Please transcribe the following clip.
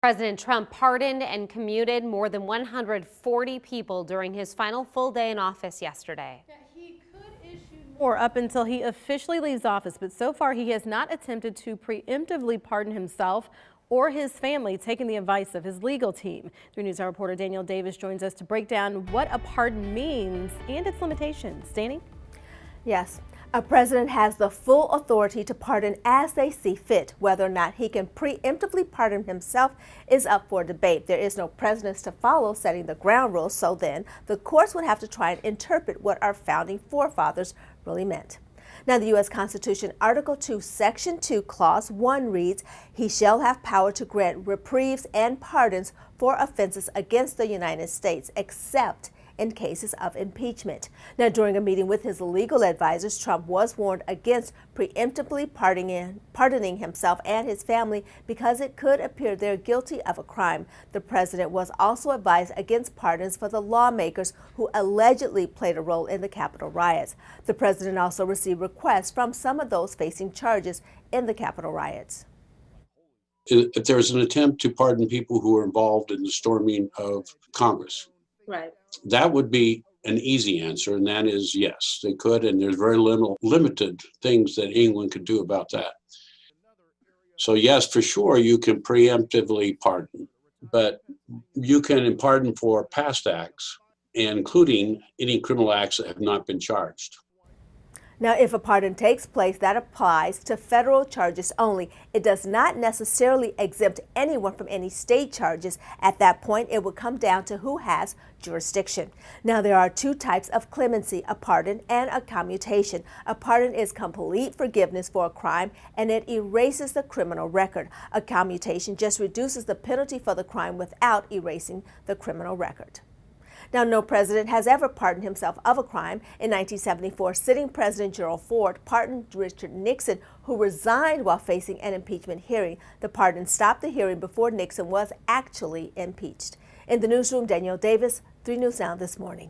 President Trump pardoned and commuted more than 140 people during his final full day in office yesterday. He could issue more up until he officially leaves office, but so far he has not attempted to preemptively pardon himself or his family, taking the advice of his legal team. 3 News reporter Daniel Davis joins us to break down what a pardon means and its limitations. Danny? Yes, a president has the full authority to pardon as they see fit. Whether or not he can preemptively pardon himself is up for debate. There is no precedence to follow setting the ground rules, so then the courts would have to try and interpret what our founding forefathers really meant. Now, the U.S. Constitution, Article 2, Section 2, Clause 1 reads, "He shall have power to grant reprieves and pardons for offenses against the United States, except in cases of impeachment." Now, during a meeting with his legal advisors, Trump was warned against preemptively pardoning himself and his family because it could appear they're guilty of a crime. The president was also advised against pardons for the lawmakers who allegedly played a role in the Capitol riots. The president also received requests from some of those facing charges in the Capitol riots. If there's an attempt to pardon people who were involved in the storming of Congress, Right. that would be an easy answer, and that is yes, they could, and there's very limited things that England could do about that. So yes, for sure, you can preemptively pardon, but you can pardon for past acts, including any criminal acts that have not been charged. Now, if a pardon takes place, that applies to federal charges only. It does not necessarily exempt anyone from any state charges. At that point, it would come down to who has jurisdiction. Now, there are 2 types of clemency, a pardon and a commutation. A pardon is complete forgiveness for a crime, and it erases the criminal record. A commutation just reduces the penalty for the crime without erasing the criminal record. Now, no president has ever pardoned himself of a crime. In 1974, sitting President Gerald Ford pardoned Richard Nixon, who resigned while facing an impeachment hearing. The pardon stopped the hearing before Nixon was actually impeached. In the newsroom, Danielle Davis, 3 News Now this morning.